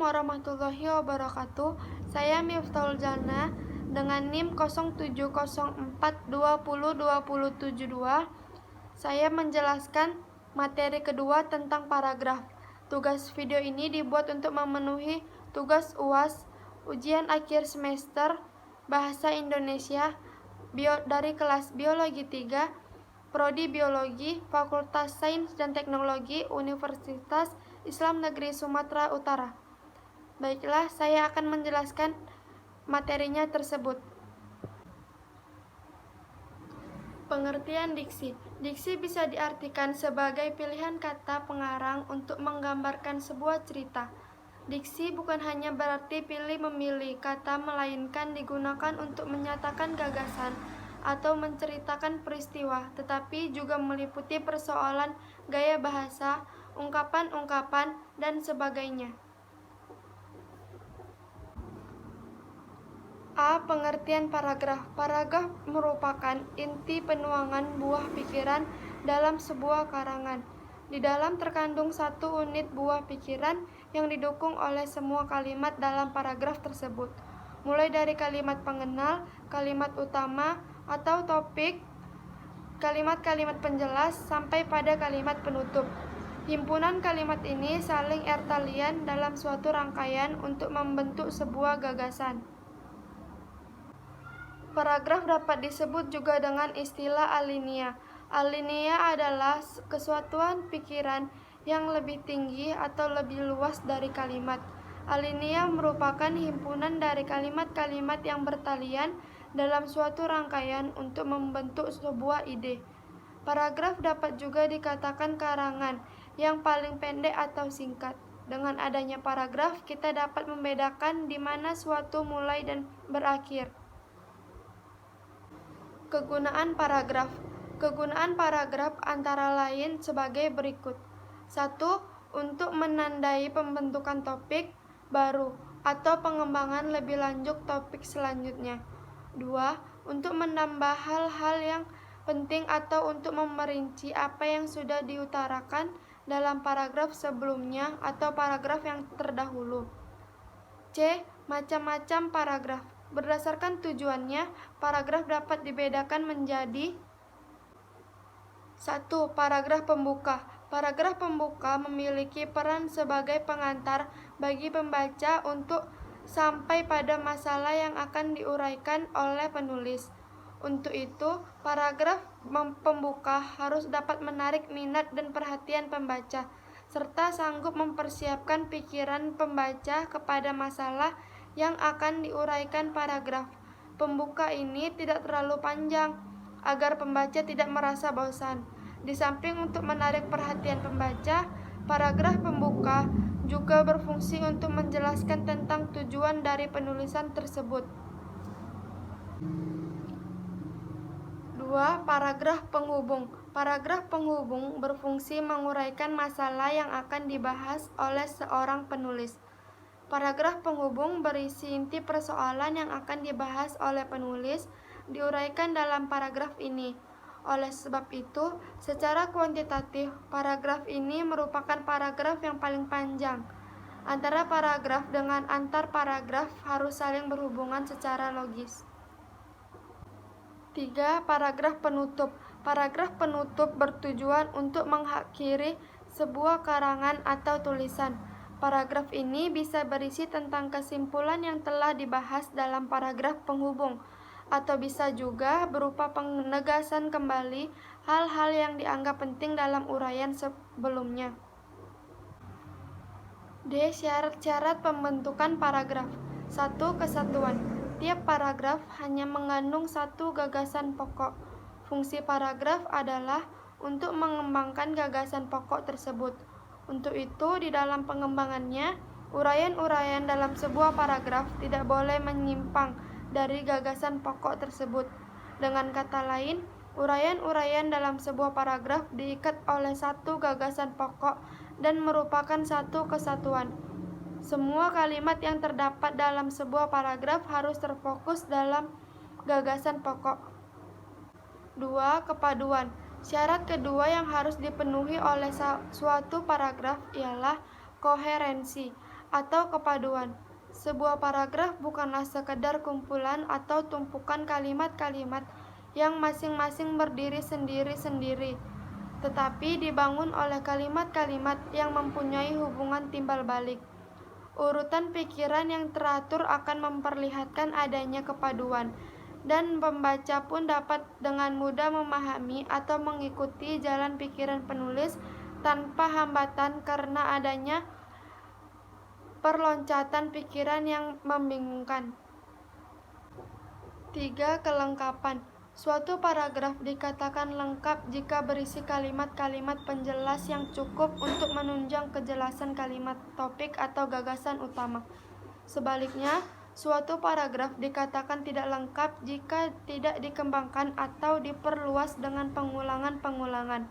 warahmatullahi wabarakatuh. Saya Miftahul Jannah dengan NIM 0704202072. Saya menjelaskan materi kedua tentang paragraf. Tugas video ini dibuat untuk memenuhi tugas UAS ujian akhir semester Bahasa Indonesia dari kelas Biologi 3, Prodi Biologi, Fakultas Sains dan Teknologi, Universitas Islam Negeri Sumatera Utara. Baiklah, saya akan menjelaskan materinya tersebut. Pengertian diksi. Diksi bisa diartikan sebagai pilihan kata pengarang untuk menggambarkan sebuah cerita. Diksi bukan hanya berarti pilih-memilih kata, melainkan digunakan untuk menyatakan gagasan atau menceritakan peristiwa, tetapi juga meliputi persoalan gaya bahasa, ungkapan-ungkapan, dan sebagainya. A. Pengertian paragraf. Paragraf merupakan inti penuangan buah pikiran dalam sebuah karangan. Di dalam terkandung satu unit buah pikiran yang didukung oleh semua kalimat dalam paragraf tersebut, mulai dari kalimat pengenal, kalimat utama atau topik, kalimat-kalimat penjelas, sampai pada kalimat penutup. Himpunan kalimat ini saling ertalian dalam suatu rangkaian untuk membentuk sebuah gagasan. Paragraf dapat disebut juga dengan istilah alinea. Alinea adalah kesatuan pikiran yang lebih tinggi atau lebih luas dari kalimat. Alinea merupakan himpunan dari kalimat-kalimat yang bertalian dalam suatu rangkaian untuk membentuk sebuah ide. Paragraf dapat juga dikatakan karangan yang paling pendek atau singkat. Dengan adanya paragraf, kita dapat membedakan di mana suatu mulai dan berakhir. Kegunaan paragraf. Kegunaan paragraf antara lain sebagai berikut. 1. Untuk menandai pembentukan topik baru atau pengembangan lebih lanjut topik selanjutnya. 2. Untuk menambah hal-hal yang penting atau untuk memerinci apa yang sudah diutarakan dalam paragraf sebelumnya atau paragraf yang terdahulu. C. Macam-macam paragraf. Berdasarkan tujuannya, paragraf dapat dibedakan menjadi 1. Paragraf pembuka. Paragraf pembuka memiliki peran sebagai pengantar bagi pembaca untuk sampai pada masalah yang akan diuraikan oleh penulis. Untuk itu, paragraf pembuka harus dapat menarik minat dan perhatian pembaca, serta sanggup mempersiapkan pikiran pembaca kepada masalah yang akan diuraikan paragraf pembuka ini tidak terlalu panjang, agar pembaca tidak merasa bosan. Di samping untuk menarik perhatian pembaca, paragraf pembuka juga berfungsi untuk menjelaskan tentang tujuan dari penulisan tersebut. 2. Paragraf penghubung. Paragraf penghubung berfungsi menguraikan masalah yang akan dibahas oleh seorang penulis. Paragraf penghubung berisi inti persoalan yang akan dibahas oleh penulis, diuraikan dalam paragraf ini. Oleh sebab itu, secara kuantitatif, paragraf ini merupakan paragraf yang paling panjang. Antara paragraf dengan antar paragraf harus saling berhubungan secara logis. 3. Paragraf penutup. Paragraf penutup bertujuan untuk mengakhiri sebuah karangan atau tulisan. Paragraf ini bisa berisi tentang kesimpulan yang telah dibahas dalam paragraf penghubung, atau bisa juga berupa penegasan kembali hal-hal yang dianggap penting dalam uraian sebelumnya. D. Syarat-syarat pembentukan paragraf. 1. Kesatuan. Tiap paragraf hanya mengandung satu gagasan pokok. Fungsi paragraf adalah untuk mengembangkan gagasan pokok tersebut. Untuk itu, di dalam pengembangannya, uraian-uraian dalam sebuah paragraf tidak boleh menyimpang dari gagasan pokok tersebut. Dengan kata lain, uraian-uraian dalam sebuah paragraf diikat oleh satu gagasan pokok dan merupakan satu kesatuan. Semua kalimat yang terdapat dalam sebuah paragraf harus terfokus dalam gagasan pokok. 2. Kepaduan. Syarat kedua yang harus dipenuhi oleh suatu paragraf ialah koherensi. atau kepaduan. Sebuah paragraf bukanlah sekedar kumpulan atau tumpukan kalimat-kalimat yang masing-masing berdiri sendiri-sendiri, tetapi dibangun oleh kalimat-kalimat yang mempunyai hubungan timbal balik. Urutan pikiran yang teratur akan memperlihatkan adanya kepaduan, dan pembaca pun dapat dengan mudah memahami atau mengikuti jalan pikiran penulis tanpa hambatan karena adanya perloncatan pikiran yang membingungkan. 3. Kelengkapan. Suatu paragraf dikatakan lengkap jika berisi kalimat-kalimat penjelas yang cukup untuk menunjang kejelasan kalimat, topik, atau gagasan utama. Sebaliknya, suatu paragraf dikatakan tidak lengkap jika tidak dikembangkan atau diperluas dengan pengulangan-pengulangan.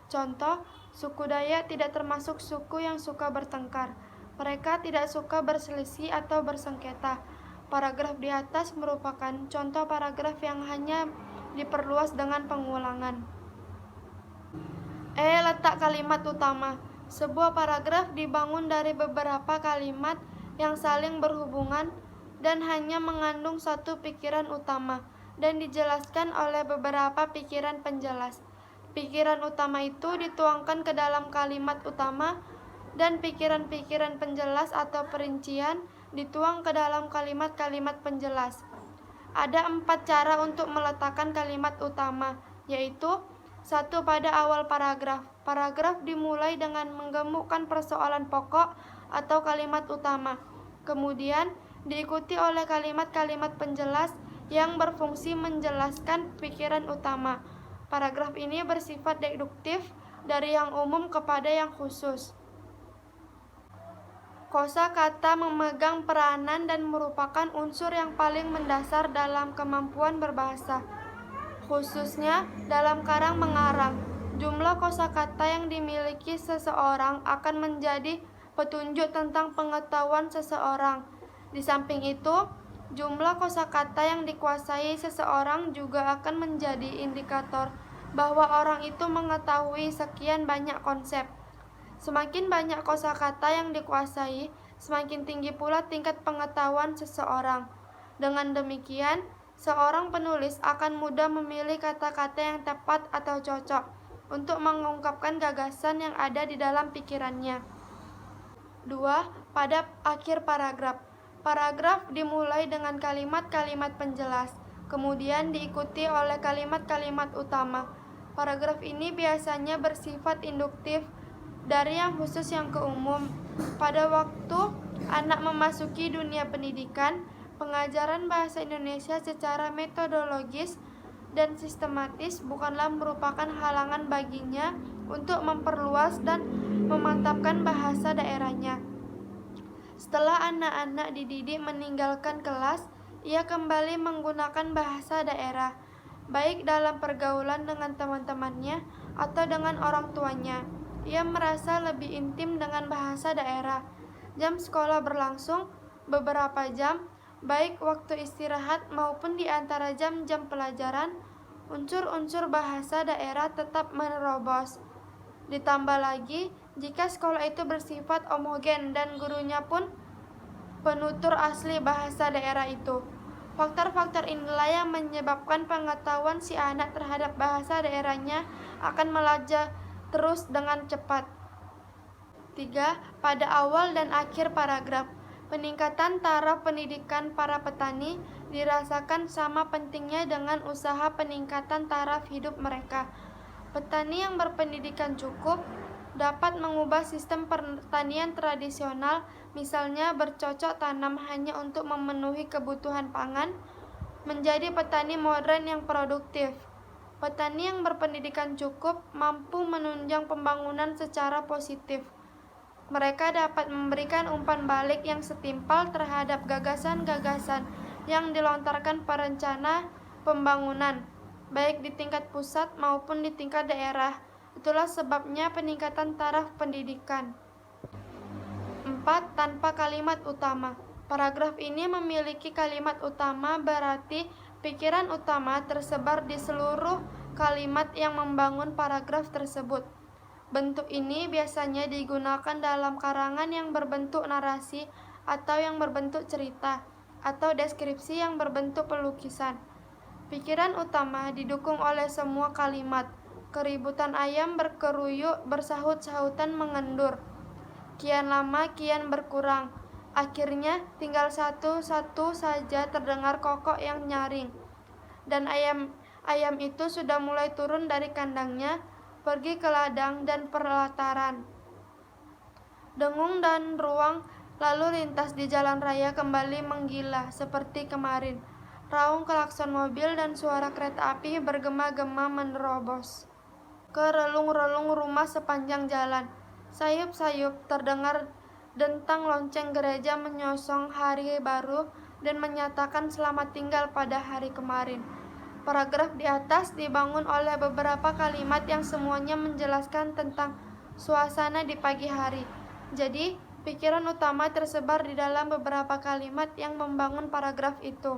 Contoh, suku Dayak tidak termasuk suku yang suka bertengkar. Mereka tidak suka berselisih atau bersengketa. Paragraf di atas merupakan contoh paragraf yang hanya diperluas dengan pengulangan. Letak kalimat utama. Sebuah paragraf dibangun dari beberapa kalimat yang saling berhubungan dan hanya mengandung satu pikiran utama dan dijelaskan oleh beberapa pikiran penjelas. Pikiran utama itu dituangkan ke dalam kalimat utama dan pikiran-pikiran penjelas atau perincian dituang ke dalam kalimat-kalimat penjelas. Ada 4 cara untuk meletakkan kalimat utama, yaitu 1. Pada awal paragraf. Paragraf dimulai dengan menggemukkan persoalan pokok atau kalimat utama. Kemudian diikuti oleh kalimat-kalimat penjelas yang berfungsi menjelaskan pikiran utama. Paragraf ini bersifat deduktif dari yang umum kepada yang khusus. Kosakata memegang peranan dan merupakan unsur yang paling mendasar dalam kemampuan berbahasa, khususnya dalam karang mengarang. Jumlah kosakata yang dimiliki seseorang akan menjadi petunjuk tentang pengetahuan seseorang. Di samping itu, jumlah kosakata yang dikuasai seseorang juga akan menjadi indikator bahwa orang itu mengetahui sekian banyak konsep. Semakin banyak kosakata yang dikuasai, semakin tinggi pula tingkat pengetahuan seseorang. Dengan demikian, seorang penulis akan mudah memilih kata-kata yang tepat atau cocok untuk mengungkapkan gagasan yang ada di dalam pikirannya. 2. Pada akhir paragraf. Paragraf dimulai dengan kalimat-kalimat penjelas, kemudian diikuti oleh kalimat-kalimat utama. Paragraf ini biasanya bersifat induktif dari yang khusus yang ke umum. Pada waktu anak memasuki dunia pendidikan, pengajaran bahasa Indonesia secara metodologis dan sistematis bukanlah merupakan halangan baginya untuk memperluas dan memantapkan bahasa daerahnya. Setelah anak-anak dididik meninggalkan kelas, ia kembali menggunakan bahasa daerah, baik dalam pergaulan dengan teman-temannya atau dengan orang tuanya. Ia merasa lebih intim dengan bahasa daerah. Jam sekolah berlangsung beberapa jam, baik waktu istirahat maupun di antara jam-jam pelajaran, unsur-unsur bahasa daerah tetap menerobos. Ditambah lagi, jika sekolah itu bersifat homogen dan gurunya pun penutur asli bahasa daerah itu. Faktor-faktor inilah yang menyebabkan pengetahuan si anak terhadap bahasa daerahnya akan melaju terus dengan cepat. 3. Pada awal dan akhir paragraf. Peningkatan taraf pendidikan para petani dirasakan sama pentingnya dengan usaha peningkatan taraf hidup mereka. Petani yang berpendidikan cukup dapat mengubah sistem pertanian tradisional, misalnya bercocok tanam hanya untuk memenuhi kebutuhan pangan, menjadi petani modern yang produktif. Petani yang berpendidikan cukup mampu menunjang pembangunan secara positif. Mereka dapat memberikan umpan balik yang setimpal terhadap gagasan-gagasan yang dilontarkan perencana pembangunan, baik di tingkat pusat maupun di tingkat daerah. Itulah sebabnya peningkatan taraf pendidikan. 4. Tanpa kalimat utama. Paragraf ini memiliki kalimat utama, berarti pikiran utama tersebar di seluruh kalimat yang membangun paragraf tersebut. Bentuk ini biasanya digunakan dalam karangan yang berbentuk narasi atau yang berbentuk cerita, atau deskripsi yang berbentuk pelukisan. Pikiran utama didukung oleh semua kalimat. Keributan ayam berkeruyuk, bersahut-sahutan mengendur. Kian lama kian berkurang. Akhirnya tinggal satu-satu saja terdengar kokok yang nyaring. Dan ayam itu sudah mulai turun dari kandangnya, pergi ke ladang dan pelataran. Dengung dan ruang lalu lintas di jalan raya kembali menggila seperti kemarin. Raung klakson mobil dan suara kereta api bergema-gema menerobos ke relung-relung rumah sepanjang jalan. Sayup-sayup terdengar dentang lonceng gereja menyosong hari baru dan menyatakan selamat tinggal pada hari kemarin. Paragraf di atas dibangun oleh beberapa kalimat yang semuanya menjelaskan tentang suasana di pagi hari. Jadi, pikiran utama tersebar di dalam beberapa kalimat yang membangun paragraf itu.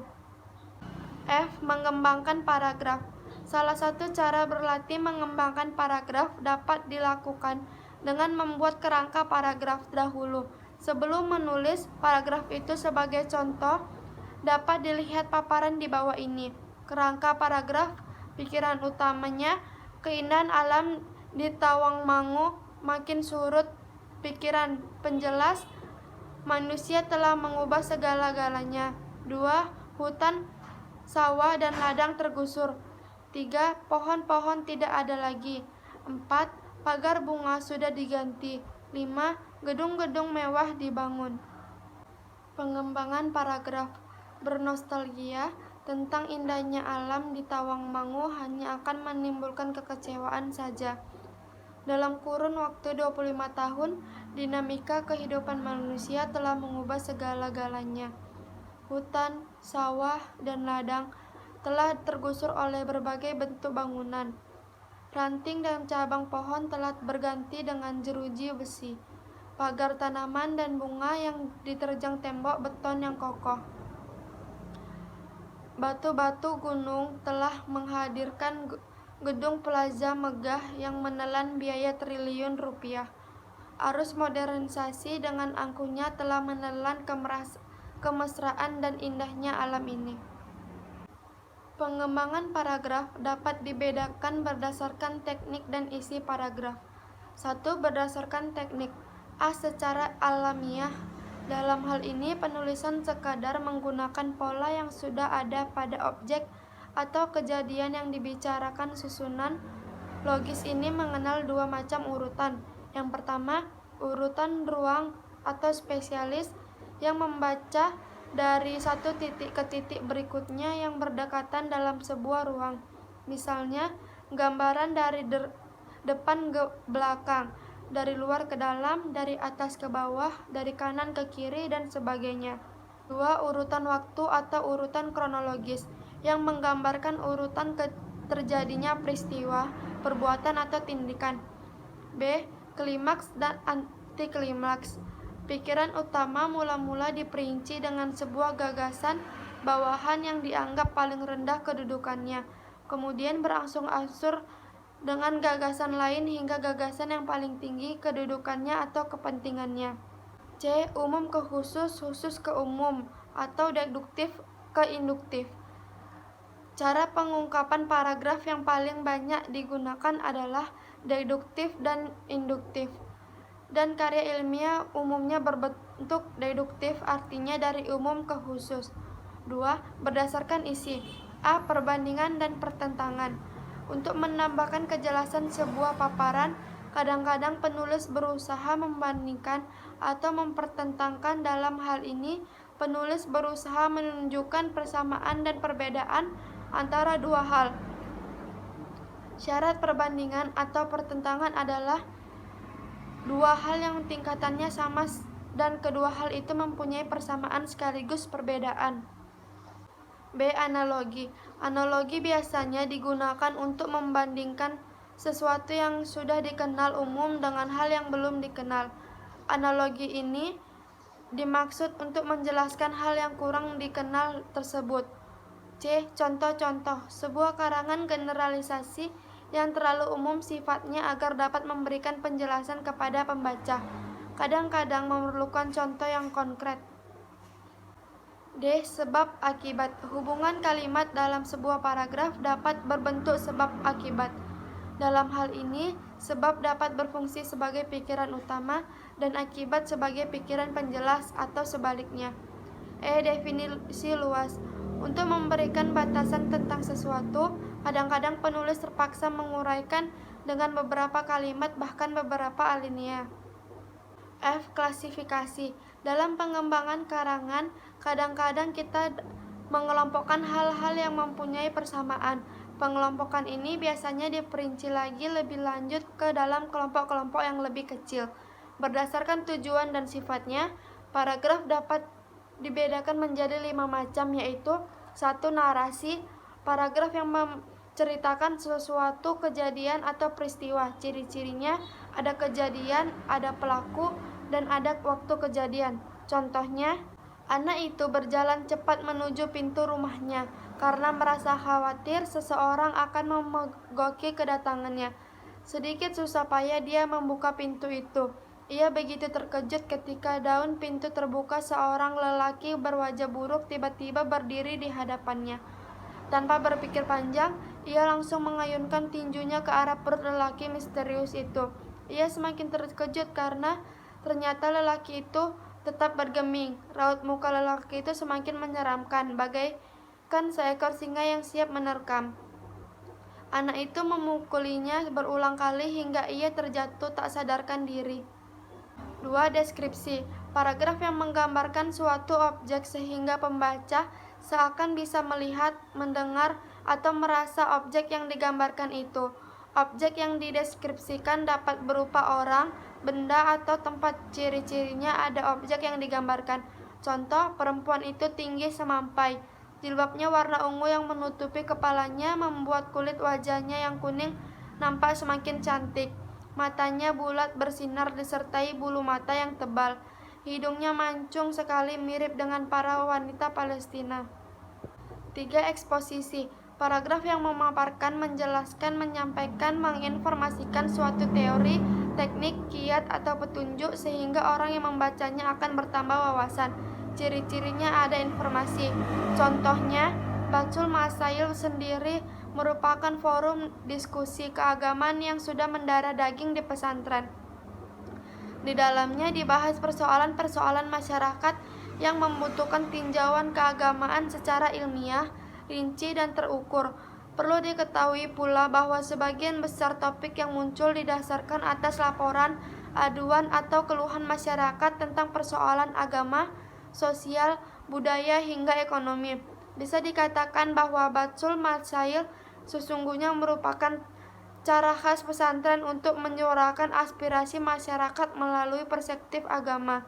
F. Mengembangkan paragraf. Salah satu cara berlatih mengembangkan paragraf dapat dilakukan dengan membuat kerangka paragraf dahulu. Sebelum menulis paragraf itu sebagai contoh, dapat dilihat paparan di bawah ini. Kerangka paragraf, pikiran utamanya, keindahan alam di Tawangmangu makin surut. Pikiran penjelas, manusia telah mengubah segala-galanya. 2. Hutan, sawah, dan ladang tergusur. 3. Pohon-pohon tidak ada lagi. 4. Pagar bunga sudah diganti. 5. Gedung-gedung mewah dibangun. Pengembangan paragraf. Bernostalgia tentang indahnya alam di Tawangmangu hanya akan menimbulkan kekecewaan saja. Dalam kurun waktu 25 tahun, dinamika kehidupan manusia telah mengubah segala-galanya. Hutan, sawah, dan ladang telah tergusur oleh berbagai bentuk bangunan. Ranting dan cabang pohon telah berganti dengan jeruji besi. Pagar tanaman dan bunga yang diterjang tembok beton yang kokoh. Batu-batu gunung telah menghadirkan gedung plaza megah yang menelan biaya triliun rupiah. Arus modernisasi dengan angkuhnya telah menelan kemesraan dan indahnya alam ini. Pengembangan paragraf dapat dibedakan berdasarkan teknik dan isi paragraf. 1. Berdasarkan teknik. A. Secara alamiah. Dalam hal ini, penulisan sekadar menggunakan pola yang sudah ada pada objek atau kejadian yang dibicarakan. Susunan logis ini mengenal dua macam urutan. Yang pertama, urutan ruang atau spesialis yang membaca dari satu titik ke titik berikutnya yang berdekatan dalam sebuah ruang. Misalnya, gambaran dari depan ke belakang, dari luar ke dalam, dari atas ke bawah, dari kanan ke kiri, dan sebagainya. 2. Urutan waktu atau urutan kronologis yang menggambarkan urutan terjadinya peristiwa, perbuatan, atau tindakan. B. Klimaks dan antiklimaks. Pikiran utama mula-mula diperinci dengan sebuah gagasan bawahan yang dianggap paling rendah kedudukannya, kemudian berangsur-angsur dengan gagasan lain hingga gagasan yang paling tinggi kedudukannya atau kepentingannya. C. Umum ke khusus, khusus ke umum, atau deduktif ke induktif. Cara pengungkapan paragraf yang paling banyak digunakan adalah deduktif dan induktif. Dan karya ilmiah umumnya berbentuk deduktif, artinya dari umum ke khusus. 2. Berdasarkan isi. A. Perbandingan dan pertentangan. Untuk menambahkan kejelasan sebuah paparan, kadang-kadang penulis berusaha membandingkan atau mempertentangkan. Dalam hal ini, penulis berusaha menunjukkan persamaan dan perbedaan antara dua hal. Syarat perbandingan atau pertentangan adalah dua hal yang tingkatannya sama dan kedua hal itu mempunyai persamaan sekaligus perbedaan. B. Analogi. Analogi biasanya digunakan untuk membandingkan sesuatu yang sudah dikenal umum dengan hal yang belum dikenal. Analogi ini dimaksud untuk menjelaskan hal yang kurang dikenal tersebut. C. Contoh-contoh. Sebuah karangan generalisasi yang terlalu umum sifatnya agar dapat memberikan penjelasan kepada pembaca. Kadang-kadang memerlukan contoh yang konkret. D. Sebab akibat. Hubungan kalimat dalam sebuah paragraf dapat berbentuk sebab akibat. Dalam hal ini, sebab dapat berfungsi sebagai pikiran utama dan akibat sebagai pikiran penjelas atau sebaliknya. E. Definisi luas. Untuk memberikan batasan tentang sesuatu, kadang-kadang penulis terpaksa menguraikan dengan beberapa kalimat bahkan beberapa alinea. F. Klasifikasi. Dalam pengembangan karangan, kadang-kadang kita mengelompokkan hal-hal yang mempunyai persamaan. Pengelompokan ini biasanya diperinci lagi lebih lanjut ke dalam kelompok-kelompok yang lebih kecil. Berdasarkan tujuan dan sifatnya, paragraf dapat dibedakan menjadi 5 macam, yaitu 1. Narasi. Paragraf yang menceritakan sesuatu kejadian atau peristiwa. Ciri-cirinya ada kejadian, ada pelaku, dan ada waktu kejadian. Contohnya, anak itu berjalan cepat menuju pintu rumahnya karena merasa khawatir seseorang akan memergoki kedatangannya. Sedikit susah payah dia membuka pintu itu. Ia begitu terkejut ketika daun pintu terbuka, seorang lelaki berwajah buruk tiba-tiba berdiri di hadapannya. Tanpa berpikir panjang, ia langsung mengayunkan tinjunya ke arah perut lelaki misterius itu. Ia semakin terkejut karena ternyata lelaki itu tetap bergeming. Raut muka lelaki itu semakin menyeramkan, bagaikan seekor singa yang siap menerkam. Anak itu memukulinya berulang kali hingga ia terjatuh tak sadarkan diri. 2. Deskripsi. Paragraf yang menggambarkan suatu objek sehingga pembaca seakan bisa melihat, mendengar, atau merasa objek yang digambarkan itu. Objek yang dideskripsikan dapat berupa orang, benda, atau tempat. Ciri-cirinya ada objek yang digambarkan. Contoh, perempuan itu tinggi semampai. Jilbabnya warna ungu yang menutupi kepalanya membuat kulit wajahnya yang kuning nampak semakin cantik. Matanya bulat bersinar disertai bulu mata yang tebal. Hidungnya mancung sekali, mirip dengan para wanita Palestina. 3. Eksposisi. Paragraf yang memaparkan, menjelaskan, menyampaikan, menginformasikan suatu teori, teknik, kiat, atau petunjuk sehingga orang yang membacanya akan bertambah wawasan. Ciri-cirinya ada informasi. Contohnya, Batul Masail sendiri merupakan forum diskusi keagamaan yang sudah mendarah daging di pesantren. Di dalamnya dibahas persoalan-persoalan masyarakat yang membutuhkan tinjauan keagamaan secara ilmiah, rinci, dan terukur. Perlu diketahui pula bahwa sebagian besar topik yang muncul didasarkan atas laporan, aduan, atau keluhan masyarakat tentang persoalan agama, sosial, budaya, hingga ekonomi. Bisa dikatakan bahwa Batul Masail sesungguhnya merupakan cara khas pesantren untuk menyuarakan aspirasi masyarakat melalui perspektif agama.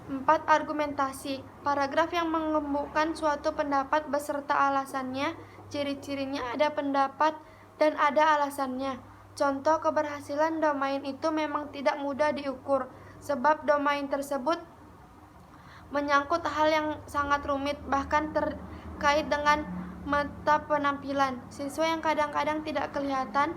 4. Argumentasi. Paragraf yang mengembukan suatu pendapat beserta alasannya. Ciri-cirinya ada pendapat dan ada alasannya. Contoh keberhasilan domain itu memang tidak mudah diukur, sebab domain tersebut menyangkut hal yang sangat rumit, bahkan terkait dengan mata penampilan. Siswa yang kadang-kadang tidak kelihatan.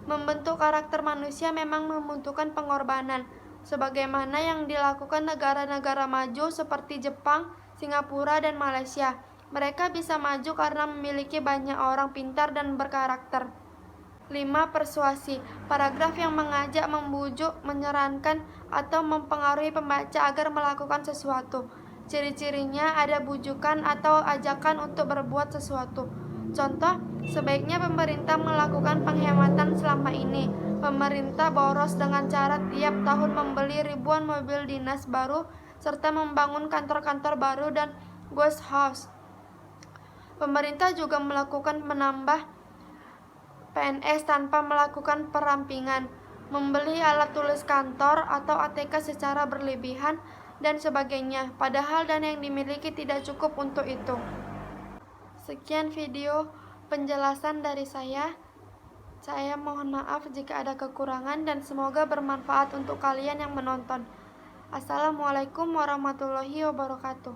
Membentuk karakter manusia memang membutuhkan pengorbanan, sebagaimana yang dilakukan negara-negara maju seperti Jepang, Singapura, dan Malaysia. Mereka bisa maju karena memiliki banyak orang pintar dan berkarakter. 5. Persuasi. Paragraf yang mengajak, membujuk, menyarankan, atau mempengaruhi pembaca agar melakukan sesuatu. Ciri-cirinya ada bujukan atau ajakan untuk berbuat sesuatu. Contoh, sebaiknya pemerintah melakukan penghematan selama ini. Pemerintah boros dengan cara tiap tahun membeli ribuan mobil dinas baru serta membangun kantor-kantor baru dan guest house. Pemerintah juga melakukan menambah PNS tanpa melakukan perampingan, membeli alat tulis kantor atau ATK secara berlebihan, dan sebagainya, padahal dana yang dimiliki tidak cukup untuk itu. Sekian video penjelasan dari saya. Saya mohon maaf jika ada kekurangan dan semoga bermanfaat untuk kalian yang menonton. Assalamualaikum warahmatullahi wabarakatuh.